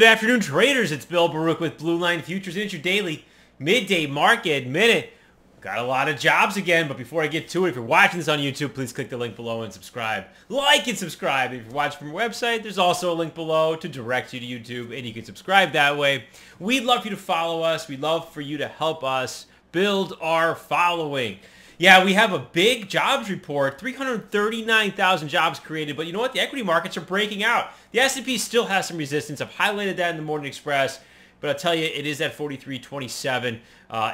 Good afternoon, traders. It's Bill Baruch with Blue Line Futures, and it's your daily midday market minute. Got a lot of jobs again, but before I get to it, if you're watching this on YouTube, please click the link below and subscribe. Like and subscribe. If you're watching from our website, there's also a link below to direct you to YouTube, and you can subscribe that way. We'd love for you to follow us. We'd love for you to help us build our following. Yeah, we have a big jobs report, 339,000 jobs created, but you know what? The equity markets are breaking out. The S&P still has some resistance. I've highlighted that in the Morning Express, but I'll tell you, it is that 43.27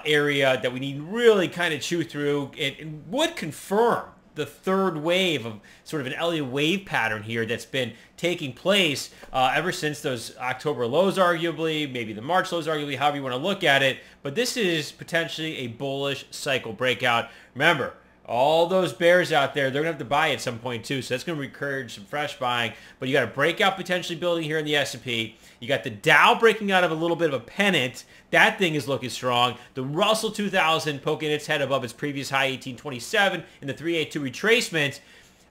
area that we need to really kind of chew through. It would confirm the third wave of sort of an Elliott wave pattern here that's been taking place ever since those October lows, arguably, maybe the March lows, arguably, however you want to look at it. But this is potentially a bullish cycle breakout. Remember, all those bears out there, they're going to have to buy at some point too, so that's going to encourage some fresh buying. But you got a breakout potentially building here in the S&P. You got the Dow breaking out of a little bit of a pennant. That thing is looking strong. The Russell 2000 poking its head above its previous high, 1827, in the 382 retracement.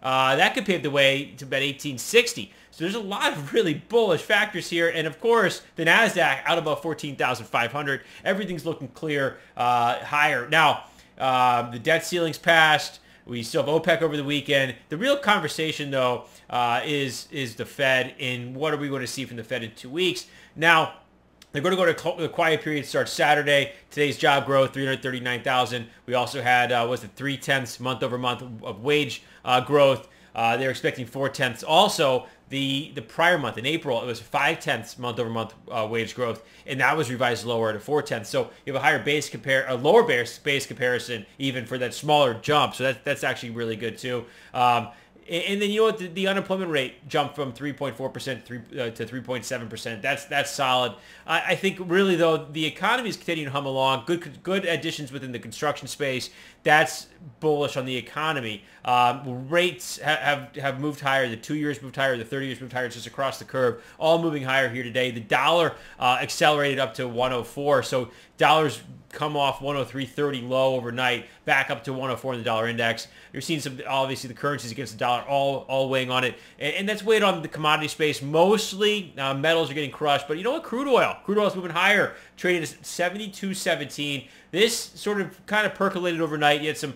That could pave the way to about 1860. So there's a lot of really bullish factors here. And of course, the NASDAQ out above 14,500. Everything's looking clear higher. Now, the debt ceiling's passed. We still have OPEC over the weekend. The real conversation, though, is the Fed, and what are we going to see from the Fed in 2 weeks? Now, they're going to go to the quiet period starts Saturday. Today's job growth, 339,000. We also had, 3/10 month over month of wage growth. They're expecting 4/10. Also, the prior month in April, it was 5/10 month over month wage growth, and that was revised lower to 4/10. So you have a higher base lower base comparison even for that smaller jump. So that's actually really good too. And then you know what, the unemployment rate jumped from 3.4% to 3.7%. That's solid. I think really though the economy is continuing to hum along. Good additions within the construction space. That's bullish on the economy. Rates have moved higher. The 2 years moved higher. The 30 years moved higher. It's just across the curve, all moving higher here today. The dollar accelerated up to 104. So dollars come off 103.30 low overnight, back up to 104 in the dollar index. You're seeing some, obviously, the currencies against the dollar all weighing on it, and that's weighed on the commodity space. Mostly metals are getting crushed, but you know what? Crude oil's moving higher, trading at 72.17. This sort of kind of percolated overnight. You had some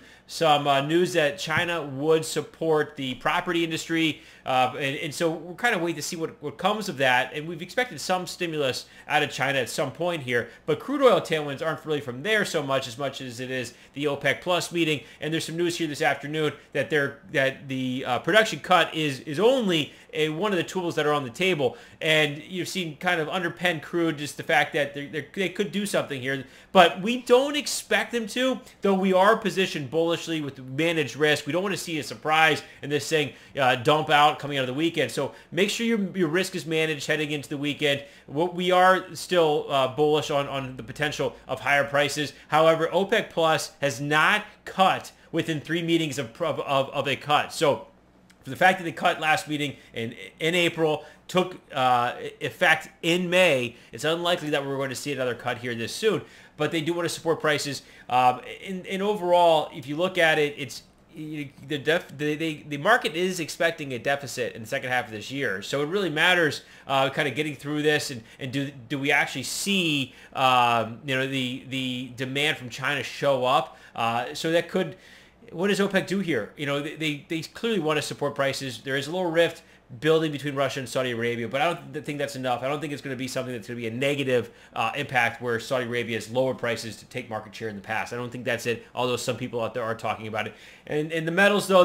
news that China would support the property industry, and so we're kind of waiting to see what comes of that. And we've expected some stimulus out of China at some point here, but crude oil tailwinds aren't really from there so much as it is the OPEC Plus meeting. And there's some news here this afternoon that the production cut is only one of the tools that are on the table. And you've seen kind of underpenned crude, just the fact that they could do something here, but we don't expect them to, though we are positioned bullishly with managed risk. We don't want to see a surprise in this thing dump out coming out of the weekend. So make sure your risk is managed heading into the weekend. We are still bullish on the potential of higher prices. However, OPEC Plus has not cut within 3 meetings of a cut. So for the fact that they cut last meeting in April, took effect in May, it's unlikely that we're going to see another cut here this soon. But they do want to support prices. And overall, if you look at it, it's the market is expecting a deficit in the second half of this year. So it really matters kind of getting through this, and do we actually see the demand from China show up? So that could. What does OPEC do here? They clearly want to support prices. There is a little rift building between Russia and Saudi Arabia, but I don't think that's enough. I don't think it's going to be something that's going to be a negative impact where Saudi Arabia has lowered prices to take market share in the past. I don't think that's it, although some people out there are talking about it. And the metals, though,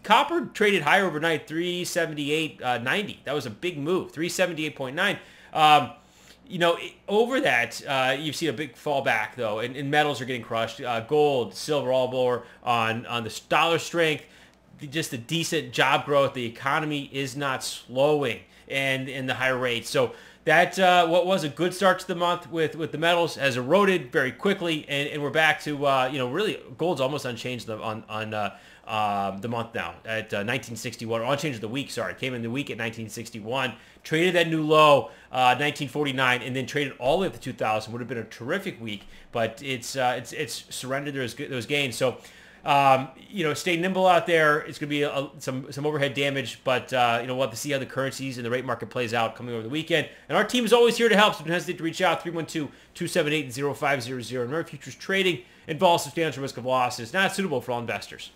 copper traded higher overnight, 378.90. That was a big move, 378.9. Over that, you've seen a big fallback, though, and metals are getting crushed. Gold, silver, all more on the dollar strength. Just a decent job growth. The economy is not slowing, and in the higher rates. So that what was a good start to the month with the metals has eroded very quickly, and we're back to really gold's almost unchanged on the month now at 1961, or unchanged of the week. Sorry, came in the week at 1961, traded that new low 1949, and then traded all the way up to 2000. Would have been a terrific week, but it's surrendered those gains. So Stay nimble out there. It's going to be some overhead damage, but we'll have to see how the currencies and the rate market plays out coming over the weekend. And our team is always here to help, so don't hesitate to reach out, 312-278-0500. And remember, futures trading involves substantial risk of loss. It's not suitable for all investors.